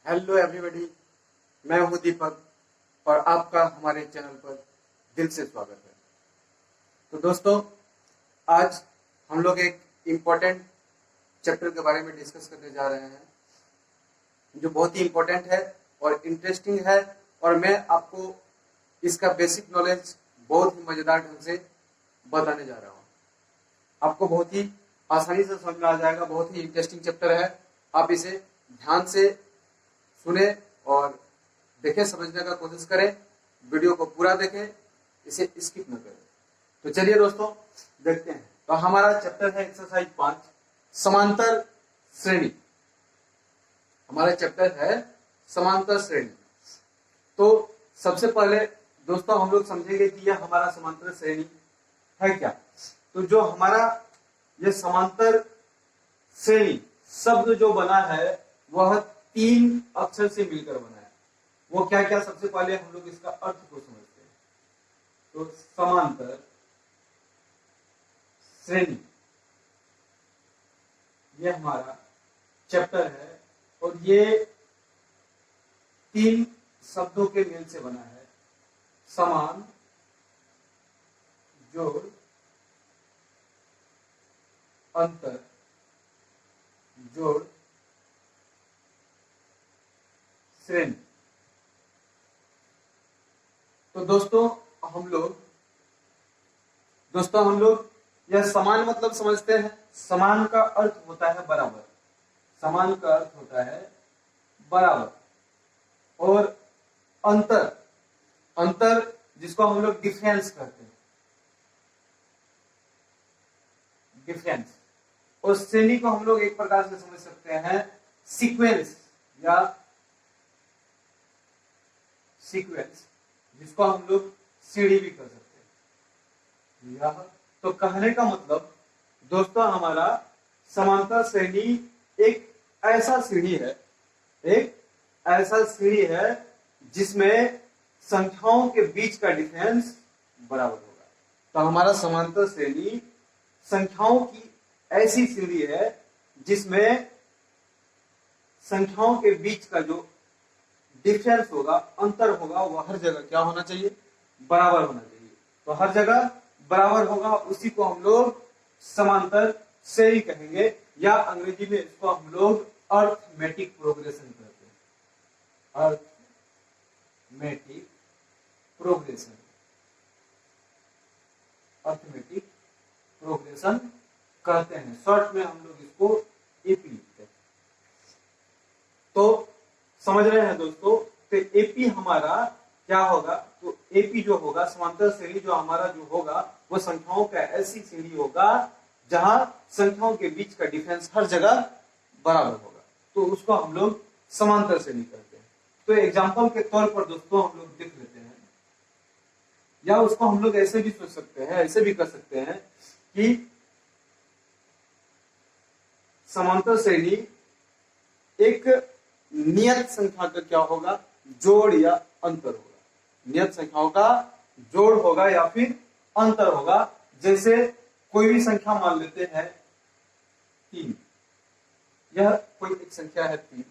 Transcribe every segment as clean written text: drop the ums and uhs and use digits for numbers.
Hello everybody, मैं हूं दीपक और आपका हमारे चैनल पर दिल से स्वागत है। तो दोस्तों, आज हम लोग एक इम्पोर्टेंट चैप्टर के बारे में डिस्कस करने जा रहे हैं जो बहुत ही इम्पोर्टेंट है और इंटरेस्टिंग है, और मैं आपको इसका बेसिक नॉलेज बहुत ही मजेदार ढंग से बताने जा रहा हूँ। आपको बहुत ही आसानी से समझ में आ जाएगा। बहुत ही इंटरेस्टिंग चैप्टर है। आप इसे ध्यान से सुने और देखें, समझने का कोशिश करें। वीडियो को पूरा देखें, इसे स्किप न करें। तो चलिए दोस्तों, देखते हैं। तो हमारा चैप्टर है एक्सरसाइज 5, समांतर श्रेणी। हमारा चैप्टर है समांतर श्रेणी। तो सबसे पहले दोस्तों हम लोग समझेंगे कि यह हमारा समांतर श्रेणी है क्या। तो जो हमारा यह समांतर श्रेणी शब्द जो बना है वह 3 अक्षर से मिलकर बना है। वो क्या क्या, सबसे पहले हम लोग इसका अर्थ को समझते हैं। तो समांतर श्रेणी ये हमारा चैप्टर है और ये 3 शब्दों के मेल से बना है। समान, जोड़, अंतर, जोड़, श्रेणी। तो दोस्तों हम लोग यह समान मतलब समझते हैं। समान का अर्थ होता है बराबर। समान का अर्थ होता है बराबर। और अंतर, अंतर जिसको हम लोग डिफरेंस कहते हैं, डिफरेंस। और श्रेणी को हम लोग एक प्रकार से समझ सकते हैं सीक्वेंस या सीक्वेंस, जिसको हम लोग सीढ़ी भी कर सकते हैं। यह तो कहने का मतलब दोस्तों, हमारा समांतर श्रेणी एक ऐसा सीढ़ी है, एक ऐसा सीढ़ी है जिसमें संख्याओं के बीच का डिफरेंस बराबर होगा। तो हमारा समांतर श्रेणी संख्याओं की ऐसी सीढ़ी है जिसमें संख्याओं के बीच का जो डिफरेंस होगा, अंतर होगा, वह हर जगह क्या होना चाहिए, बराबर होना चाहिए। तो हर जगह बराबर होगा, उसी को हम लोग समांतर श्रेणी कहेंगे, या अंग्रेजी में इसको हम लोग अर्थमेटिक प्रोग्रेशन कहते हैं। अर्थमेटिक प्रोग्रेशन, अर्थमेटिक प्रोग्रेशन कहते हैं। शॉर्ट में हम लोग इसको एपी लिखते हैं। तो समझ रहे हैं दोस्तों। तो एपी हमारा क्या होगा, तो एपी जो होगा, समांतर श्रेणी जो हमारा जो होगा, वो संख्याओं का ऐसी श्रेणी होगा जहां संख्याओं के बीच का डिफरेंस हर जगह बराबर होगा। तो उसको हम लोग समांतर श्रेणी कहते हैं। तो एग्जांपल के तौर पर दोस्तों हम लोग देख लेते हैं, या उसको हम लोग ऐसे भी सोच सकते हैं, ऐसे भी कर सकते हैं कि समांतर श्रेणी एक नियत संख्या का क्या होगा, जोड़ या अंतर होगा। नियत संख्याओं का जोड़ होगा या फिर अंतर होगा। जैसे कोई भी संख्या मान लेते हैं 3, यह कोई एक संख्या है 3।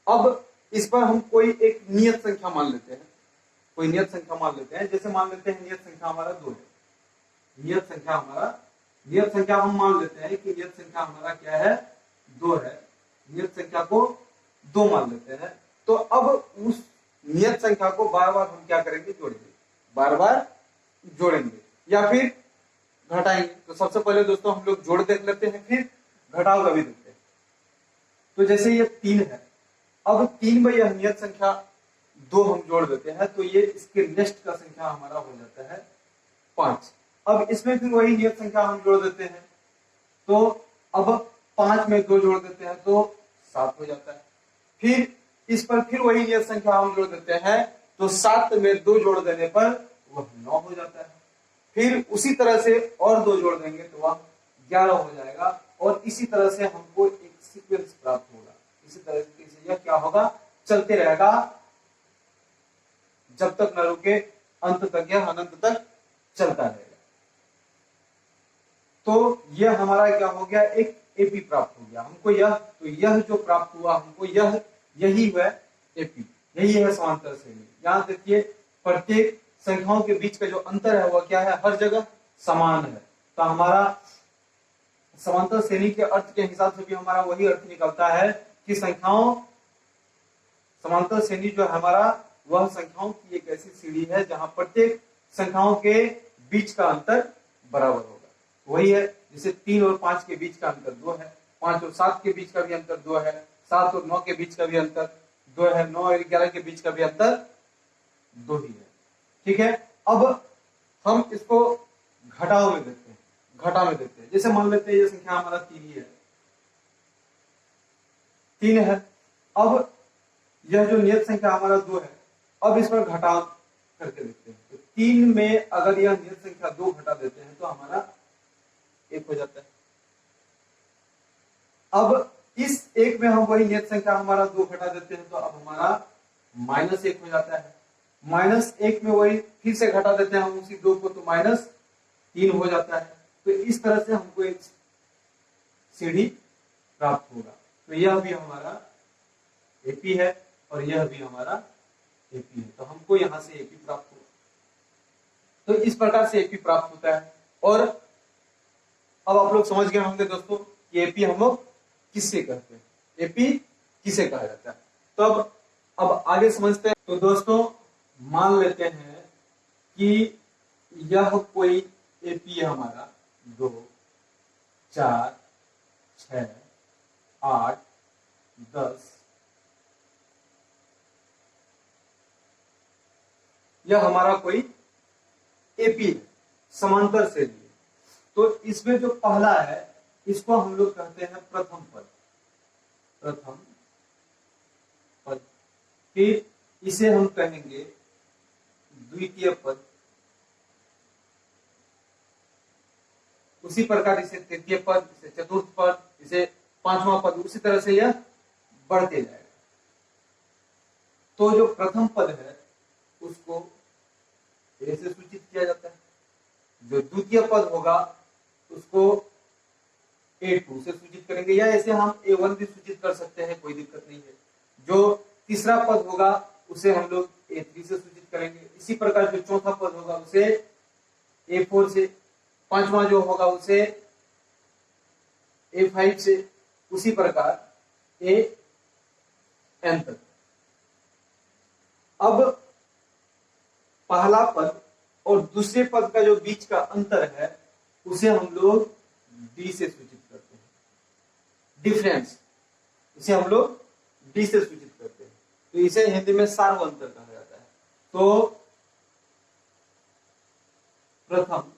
अब इस पर हम कोई एक नियत संख्या मान लेते हैं, कोई नियत संख्या मान लेते हैं। जैसे मान लेते हैं नियत संख्या हमारा 2 है। नियत संख्या हम मान लेते हैं कि नियत संख्या हमारा क्या है, 2 है। नियत संख्या को 2 मान लेते हैं। तो अब उस नियत संख्या को बार बार हम क्या करेंगे, जोड़ेंगे, बार बार जोड़ेंगे या फिर घटाएंगे। तो सबसे पहले दोस्तों हम लोग जोड़ देख लेते हैं, फिर घटाव का भी देखते हैं। तो जैसे ये 3 है, अब 3 में यह नियत संख्या 2 हम जोड़ देते हैं, तो ये इसके नेक्स्ट का संख्या हमारा हो जाता है 5। अब इसमें फिर वही नियत संख्या हम जोड़ देते हैं, तो अब 5 में 2 जोड़ देते हैं तो 7 हो जाता है। फिर इस पर फिर वही नियत संख्या हम जोड़ देते हैं, तो 7 में 2 जोड़ देने पर वह 9 हो जाता है। फिर उसी तरह से और 2 जोड़ देंगे तो वह 11 हो जाएगा। और इसी तरह से हमको एक सीक्वेंस प्राप्त होगा। इसी तरह से यह क्या होगा, चलते रहेगा जब तक न रुके, अंत तक, यह अनंत तक चलता रहेगा। तो यह हमारा क्या हो गया, एक एपी प्राप्त हो गया हमको। यह तो यह जो प्राप्त हुआ हमको, यही है एपी, यही है समांतर श्रेणी। यहाँ देखिए प्रत्येक संख्याओं के बीच का जो अंतर है वह क्या है, हर जगह समान है। तो हमारा समांतर श्रेणी के अर्थ के हिसाब से भी हमारा वही अर्थ निकलता है कि समांतर श्रेणी जो है हमारा, वह संख्याओं की एक ऐसी श्रेणी है जहां प्रत्येक संख्याओं के बीच का अंतर बराबर होगा। वही है जैसे 3 और 5 के बीच का अंतर 2 है, 5 और 7 के बीच का भी अंतर 2 है, 7 और 9 के बीच का भी अंतर 2 है, 9 और 11 के बीच का भी अंतर 2 ही है। ठीक है, अब हम इसको घटाव में देखते हैं, जैसे मान लेते हैं ये संख्या हमारा 3 ही है, 3 है। अब यह जो नियत संख्या हमारा 2 है, अब इस पर घटाव करके देखते हैं। तो 3 में अगर यह नियत संख्या 2 घटा देते हैं तो हमारा 1 हो जाता है। अब इस 1 में हम वही नियत संख्या हमारा 2 घटा देते हैं तो अब हमारा -1 हो जाता है। -1 में वही फिर से घटा देते हैं हम उसी 2 को, तो -3 हो जाता है। तो इस तरह से हमको एक सीढ़ी प्राप्त होगा। तो यह भी हमारा एपी है और यह भी हमारा एपी है, तो हमको यहां से एपी प्राप्त होगा। तो इस प्रकार से एपी प्राप्त होता है। और अब आप लोग समझ गए होंगे दोस्तों कि एपी हम लोग किससे कहते हैं, एपी किसे कहा जाता है। तो अब आगे समझते हैं। तो दोस्तों मान लेते हैं कि यह कोई एपी है हमारा 2, 4, 6, 8, 10, यह हमारा कोई एपी है, समांतर श्रेणी। तो इसमें जो पहला है इसको हम लोग कहते हैं प्रथम पद, फिर इसे हम कहेंगे द्वितीय पद, उसी प्रकार इसे तृतीय पद, इसे चतुर्थ पद, इसे पांचवा पद, उसी तरह से यह बढ़ते जाएगा। तो जो प्रथम पद है उसको ए से सूचित किया जाता है, जो द्वितीय पद होगा उसको A2 से सूचित करेंगे, या ऐसे हम A1 भी सूचित कर सकते हैं, कोई दिक्कत नहीं है। जो तीसरा पद होगा उसे हम लोग A3 से सूचित करेंगे। इसी प्रकार जो चौथा पद होगा उसे A4 से, पांचवा जो होगा उसे A5 से, उसी प्रकार AN तक। अब पहला पद और दूसरे पद का जो बीच का अंतर है उसे हम लोग D से सूचित करते हैं, डिफरेंस, इसे हम लोग D से सूचित करते हैं। तो इसे हिंदी में सार्व अंतर कहा जाता है। तो प्रथम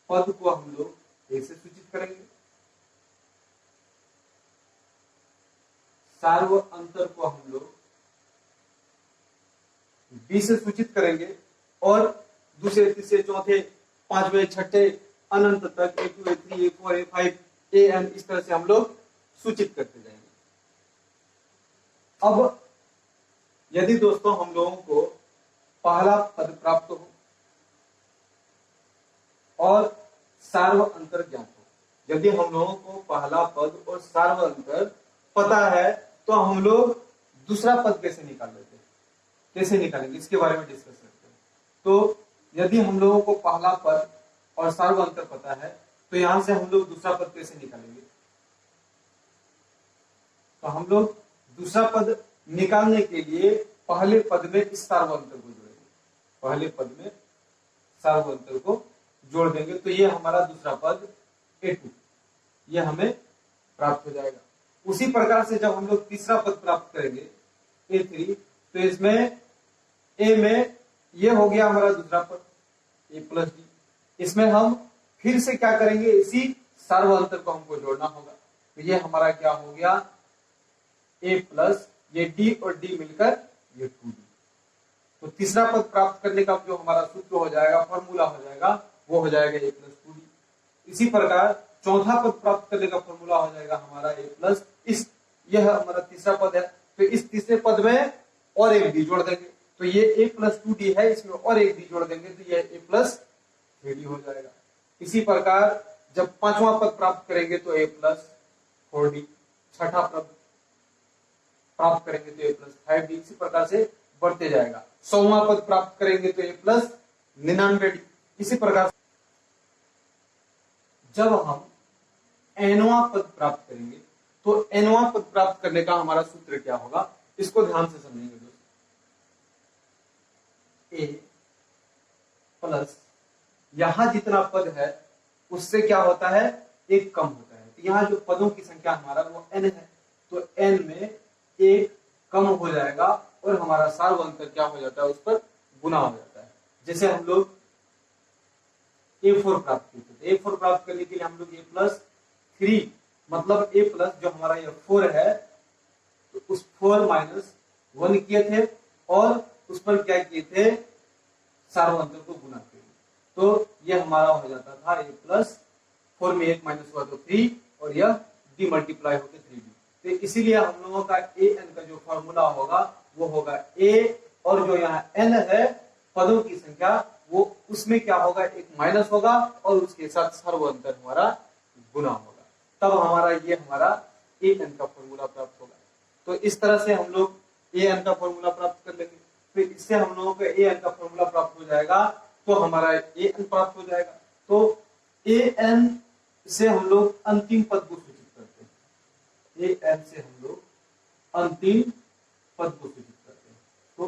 पद को हम लोग A से सूचित करेंगे, सार्व अंतर को हम लोग B से सूचित करेंगे, और दूसरे, तीसरे, चौथे, पांचवें, छठे, अनंत तक A2, A3, A4, A5, AN, इस तरह से हम लोग सूचित करते जाएंगे। अब यदि दोस्तों हम लोगों को पहला पद प्राप्त हो और सार्व अंतर ज्ञात हो, यदि हम लोगों को पहला पद और सार्व अंतर पता है तो हम लोग दूसरा पद कैसे निकाल लेते हैं, कैसे निकालेंगे, इसके बारे में डिस्कस करते हैं। तो यदि हम लोगों को पहला पद और सार्व अंतर पता है तो यहां से हम लोग दूसरा पद कैसे निकालेंगे। तो हम लोग दूसरा पद निकालने के लिए पहले पद में इस सार्व अंतर को जोड़ेंगे, पहले पद में सार्व अंतर को जोड़ देंगे, तो ये हमारा दूसरा पद A2 ये हमें प्राप्त हो जाएगा। उसी प्रकार से जब हम लोग तीसरा पद प्राप्त करेंगे A3, तो इसमें A में ये हो गया हमारा दूसरा पद A प्लस D, इसमें हम फिर से क्या करेंगे, इसी सार्व अंतर को हमको जोड़ना होगा। तो ये हमारा क्या हो गया, A प्लस ये D और D मिलकर ये 2D। तो तीसरा पद प्राप्त करने का जो हमारा सूत्र हो जाएगा, फॉर्मूला हो जाएगा, वो हो जाएगा A प्लस 2D। इसी प्रकार चौथा पद प्राप्त करने का फॉर्मूला हो जाएगा हमारा A प्लस, यह हमारा तीसरा पद है, तो इस तीसरे पद में और एक D जोड़ देंगे, तो ये A प्लस 2D है, इसमें और एक D जोड़ देंगे तो ये A प्लस 3D हो जाएगा। इसी प्रकार जब पांचवा पद प्राप्त करेंगे तो A प्लस 4D, छठा पद प्राप्त करेंगे तो a+5d, इसी प्रकार से बढ़ते जाएगा। 100वां पद प्राप्त करेंगे तो a+99d, इसी प्रकार जब हम nवां पद प्राप्त करेंगे तो nवां पद प्राप्त करने का हमारा सूत्र क्या होगा, इसको ध्यान से समझेंगे दोस्तों। a प्लस यहां जितना पद है उससे क्या होता है, एक कम होता है। तो यहाँ जो पदों की संख्या हमारा वो n है, तो n में एक कम हो जाएगा और हमारा सार्व अंतर क्या हो जाता है, उस पर गुना हो जाता है। जैसे हम लोग a4 प्राप्त किए थे, a4 प्राप्त करने के लिए हम लोग a+3 मतलब a प्लस जो हमारा ये 4 है, तो उस 4 माइनस 1 किए थे और उस पर क्या किए थे, सार्व अंतर को गुना किए। तो ये हमारा हो जाता था a+4 में 1 माइनस हुआ तो 3 और यह d मल्टीप्लाई होकर 3d। तो इसीलिए हम लोगों का an का जो फॉर्मूला होगा वो होगा a, और जो यहाँ n है पदों की संख्या, वो उसमें क्या होगा, एक माइनस होगा और उसके साथ सर्व अंतर हमारा गुना होगा, तब हमारा ये हमारा an का फॉर्मूला प्राप्त होगा। तो इस तरह से हम लोग an का फॉर्मूला प्राप्त कर लेंगे। फिर इससे हम लोगों को an का फॉर्मूला प्राप्त हो जाएगा तो हमारा an प्राप्त हो जाएगा। तो an से हम लोग अंतिम पद को सूचित करते हैं, an से हम लोग अंतिम पद को सूचित करते हैं। तो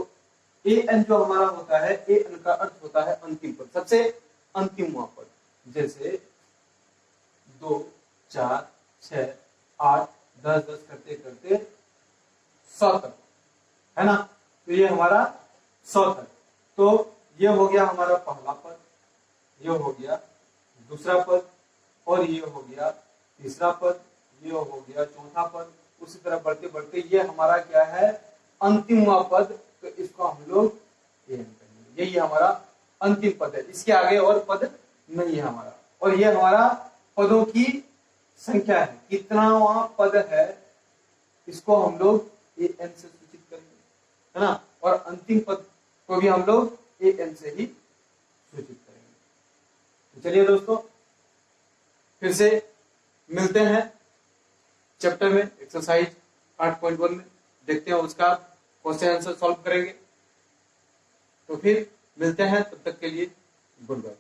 an जो हमारा होता है, an का अर्थ होता है अंतिम पद, सबसे अंतिम पद। जैसे 2, 4, 6, 8, 10, 10 करते करते 100 तक, है ना। तो ये हमारा 100 तक। तो ये हो गया हमारा पहला पद, ये हो गया दूसरा पद, और ये हो गया तीसरा पद, ये हो गया चौथा पद। उसी तरह बढ़ते बढ़ते ये हमारा क्या है, अंतिम पद। तो इसको हम लोग an कहेंगे, यही हमारा अंतिम पद है, इसके आगे और पद नहीं है हमारा। और ये हमारा पदों की संख्या है, कितनावां पद है, इसको हम लोग an से सूचित करेंगे, है ना। और अंतिम पद को भी हम लोग an से ही सूचित करेंगे। तो चलिए दोस्तों, फिर से मिलते हैं चैप्टर में, एक्सरसाइज 8.1 में देखते हैं, उसका क्वेश्चन आंसर सॉल्व करेंगे। तो फिर मिलते हैं, तब तक के लिए गुड बाय।